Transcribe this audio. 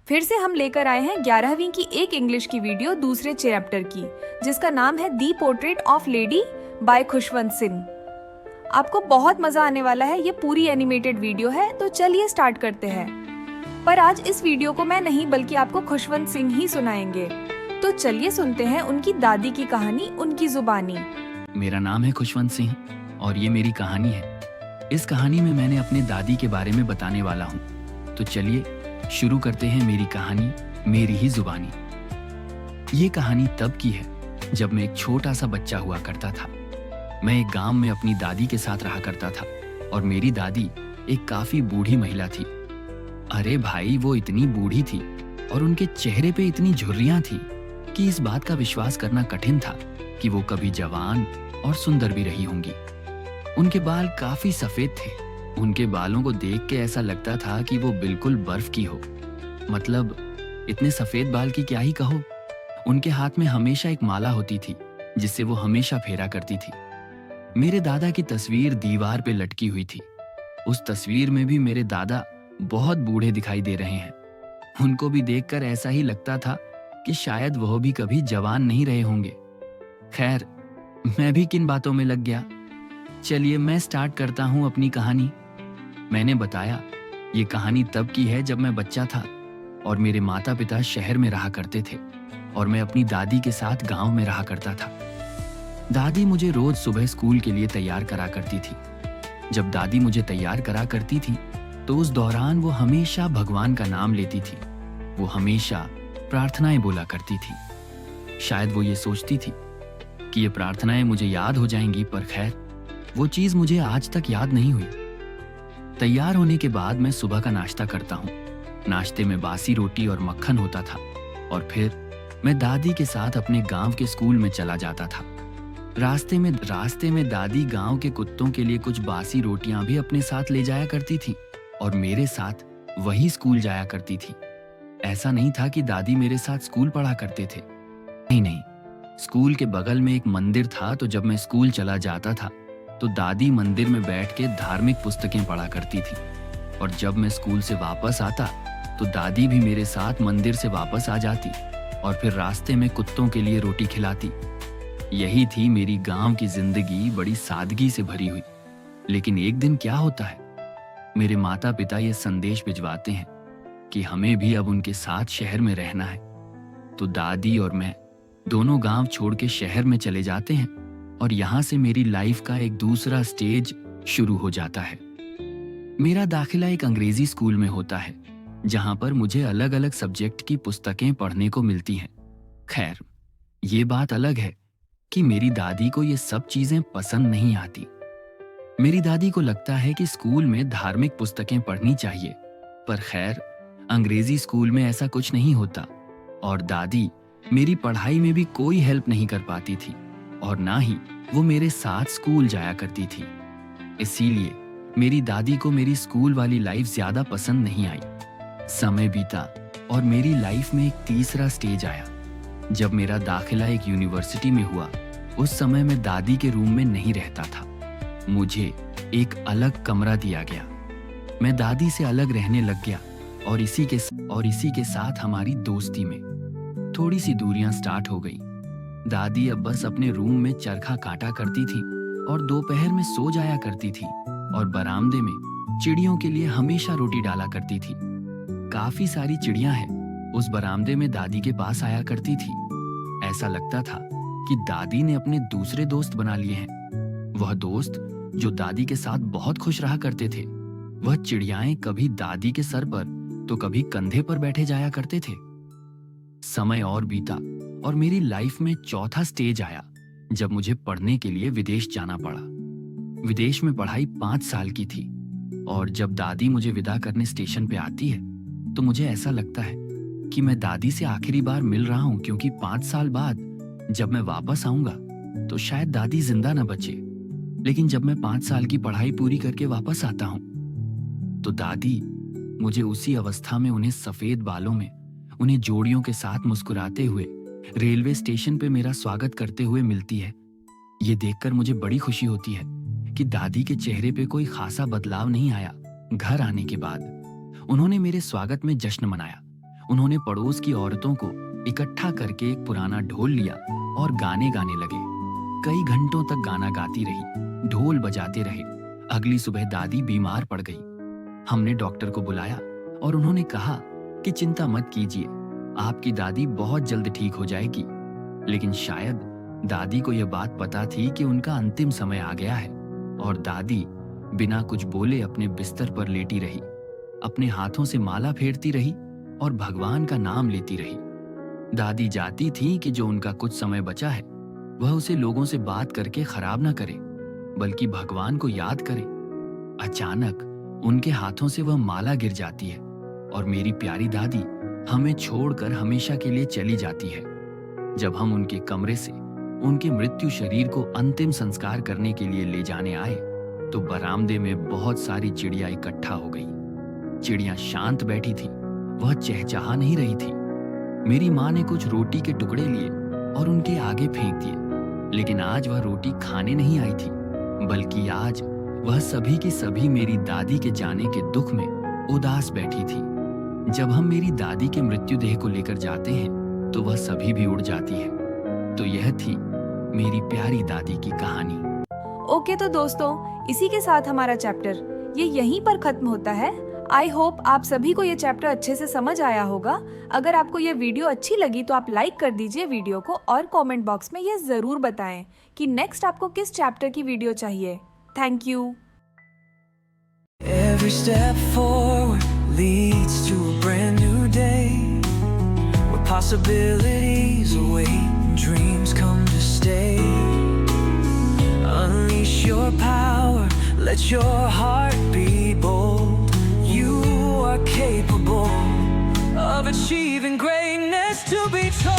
फिर से हम लेकर आए हैं 11वीं की एक इंग्लिश की वीडियो दूसरे चैप्टर की, जिसका नाम है the portrait of lady by Khushwant Singh. आपको बहुत मजा आने वाला है। ये पूरी एनिमेटेड वीडियो है, तो चलिए स्टार्ट करते हैं। पर आज इस वीडियो को मैं नहीं बल्कि आपको खुशवंत सिंह ही सुनाएंगे। तो चलिए सुनते हैं उनकी दादी की कहानी उनकी जुबानी। मेरा नाम है खुशवंत सिंह और ये मेरी कहानी है। इस कहानी में मैंने अपने दादी के बारे में बताने वाला हूँ। तो चलिए शुरू करते हैं मेरी कहानी मेरी ही जुबानी। ये कहानी तब की है जब मैं एक छोटा सा बच्चा हुआ करता था। मैं एक गांव में अपनी दादी के साथ रहा करता था और मेरी दादी एक काफी बूढ़ी महिला थी। अरे भाई, वो इतनी बूढ़ी थी और उनके चेहरे पे इतनी झुर्रियां थी कि इस बात का विश्वास करना कठिन था कि वो कभी जवान और सुंदर भी रही होंगी। उनके बाल काफी सफेद थे। उनके बालों को देख के ऐसा लगता था कि वो बिल्कुल बर्फ की हो। मतलब इतने सफेद बाल की क्या ही कहो। उनके हाथ में हमेशा एक माला होती थी जिससे वो हमेशा फेरा करती थी। मेरे दादा की तस्वीर दीवार पे लटकी हुई थी। उस तस्वीर में भी मेरे दादा बहुत बूढ़े दिखाई दे रहे हैं। उनको भी देखकर ऐसा ही लगता था कि शायद वह भी कभी जवान नहीं रहे होंगे। खैर, मैं भी किन बातों में लग गया। चलिए मैं स्टार्ट करता हूँ अपनी कहानी। मैंने बताया ये कहानी तब की है जब मैं बच्चा था और मेरे माता पिता शहर में रहा करते थे और मैं अपनी दादी के साथ गांव में रहा करता था। दादी मुझे रोज सुबह स्कूल के लिए तैयार करा करती थी। जब दादी मुझे तैयार करा करती थी तो उस दौरान वो हमेशा भगवान का नाम लेती थी। वो हमेशा प्रार्थनाएं बोला करती थी। शायद वो ये सोचती थी कि ये प्रार्थनाएं मुझे याद हो जाएंगी, पर खैर वो चीज मुझे आज तक याद नहीं हुई। तैयार होने के बाद मैं सुबह का नाश्ता करता हूँ। नाश्ते में बासी रोटी और मक्खन होता था और फिर मैं दादी के साथ अपने गांव के स्कूल में चला जाता था। रास्ते में दादी गांव के कुत्तों के लिए कुछ बासी रोटियां भी अपने साथ ले जाया करती थी और मेरे साथ वही स्कूल जाया करती थी। ऐसा नहीं था कि दादी मेरे साथ स्कूल पढ़ा करते थे। नहीं, स्कूल के बगल में एक मंदिर था, तो जब मैं स्कूल चला जाता था तो दादी मंदिर में बैठ के धार्मिक पुस्तकें पढ़ा करती थी और जब मैं स्कूल से वापस आता तो दादी भी मेरे साथ मंदिर से वापस आ जाती और फिर रास्ते में कुत्तों के लिए रोटी खिलाती। यही थी मेरी गांव की जिंदगी, बड़ी सादगी से भरी हुई। लेकिन एक दिन क्या होता है, मेरे माता पिता ये संदेश भिजवाते हैं कि हमें भी अब उनके साथ शहर में रहना है। तो दादी और मैं दोनों गांव छोड़ के शहर में चले जाते हैं और यहां से मेरी लाइफ का एक दूसरा स्टेज शुरू हो जाता है। मेरा दाखिला एक अंग्रेजी स्कूल में होता है जहां पर मुझे अलग अलग सब्जेक्ट की पुस्तकें पढ़ने को मिलती हैं। खैर, ये बात अलग है कि मेरी दादी को ये सब चीजें पसंद नहीं आती। मेरी दादी को लगता है कि स्कूल में धार्मिक पुस्तकें पढ़नी चाहिए, पर खैर अंग्रेजी स्कूल में ऐसा कुछ नहीं होता और दादी मेरी पढ़ाई में भी कोई हेल्प नहीं कर पाती थी और ना ही वो मेरे साथ स्कूल जाया करती थी। इसीलिए मेरी दादी को मेरी स्कूल वाली लाइफ ज्यादा पसंद नहीं आई। समय बीता और मेरी लाइफ में एक तीसरा स्टेज आया जब मेरा दाखिला एक यूनिवर्सिटी में हुआ। उस समय मैं दादी के रूम में नहीं रहता था। मुझे एक अलग कमरा दिया गया। मैं दादी से अलग रहने लग गया और इसी के साथ हमारी दोस्ती में थोड़ी सी दूरियां स्टार्ट हो गई। दादी अब बस अपने रूम में चरखा काटा करती थी और दोपहर में सो जाया करती थी और बरामदे में चिड़ियों के लिए हमेशा रोटी डाला करती थी। काफी सारी चिड़ियां हैं उस बरामदे में दादी के पास आया करती थी। ऐसा लगता था कि दादी ने अपने दूसरे दोस्त बना लिए हैं। वह दोस्त जो दादी के साथ बहुत खुश रहा करते थे। वह चिड़ियाएं कभी दादी के सर पर तो कभी कंधे पर बैठे जाया करते थे। समय और बीता और मेरी लाइफ में चौथा स्टेज आया जब मुझे पढ़ने के लिए विदेश जाना पड़ा। विदेश में पढ़ाई 5 साल की थी और जब दादी मुझे विदा करने स्टेशन पे आती है तो मुझे ऐसा लगता है कि मैं दादी से आखिरी बार मिल रहा हूं, क्योंकि 5 साल बाद जब मैं वापस आऊंगा तो शायद दादी जिंदा न बचे। लेकिन जब मैं 5 साल की पढ़ाई पूरी करके वापस आता हूं तो दादी मुझे उसी अवस्था में, उन्हें सफेद बालों में, उन्हें जोड़ियों के साथ मुस्कुराते हुए रेलवे स्टेशन पे मेरा स्वागत करते हुए मिलती है। ये देखकर मुझे बड़ी खुशी होती है कि दादी के चेहरे पे कोई खासा बदलाव नहीं आया। घर आने के बाद उन्होंने मेरे स्वागत में जश्न मनाया उन्होंने पड़ोस की औरतों को इकट्ठा करके एक पुराना ढोल लिया और गाने गाने लगे। कई घंटों तक गाना गाती रही, ढोल बजाते रहे। अगली सुबह दादी बीमार पड़ गई। हमने डॉक्टर को बुलाया और उन्होंने कहा कि चिंता मत कीजिए, आपकी दादी बहुत जल्द ठीक हो जाएगी। लेकिन शायद दादी को यह बात पता थी कि उनका अंतिम समय आ गया है और दादी बिना कुछ बोले अपने बिस्तर पर लेटी रही, अपने हाथों से माला फेरती रही और भगवान का नाम लेती रही। दादी चाहती थी कि जो उनका कुछ समय बचा है वह उसे लोगों से बात करके खराब ना करे, बल्कि भगवान को याद करे। अचानक उनके हाथों से वह माला गिर जाती है और मेरी प्यारी दादी हमें छोड़कर हमेशा के लिए चली जाती है। जब हम उनके कमरे से उनके मृत्यु शरीर को अंतिम संस्कार करने के लिए ले जाने आए तो बरामदे में बहुत सारी चिड़िया इकट्ठा हो गई। चिड़िया शांत बैठी थी, वह चहचहा नहीं रही थी। मेरी माँ ने कुछ रोटी के टुकड़े लिए और उनके आगे फेंक दिए, लेकिन आज वह रोटी खाने नहीं आई थी, बल्कि आज वह सभी की सभी मेरी दादी के जाने के दुख में उदास बैठी थी। जब हम मेरी दादी के मृत्यु देह को लेकर जाते हैं तो वह सभी भी उड़ जाती है। तो यह थी मेरी प्यारी दादी की कहानी। ओके तो दोस्तों, इसी के साथ हमारा चैप्टर ये यहीं पर खत्म होता है। आई होप आप सभी को ये चैप्टर अच्छे से समझ आया होगा। अगर आपको ये वीडियो अच्छी लगी तो आप लाइक कर दीजिए वीडियो को और कमेंट बॉक्स में ये जरूर बताएं कि नेक्स्ट आपको किस चैप्टर की वीडियो चाहिए। Thank you. Every step forward leads to a brand new day, where possibilities await and dreams come to stay. Unleash your power, let your heart be bold. You are capable of achieving greatness to be told.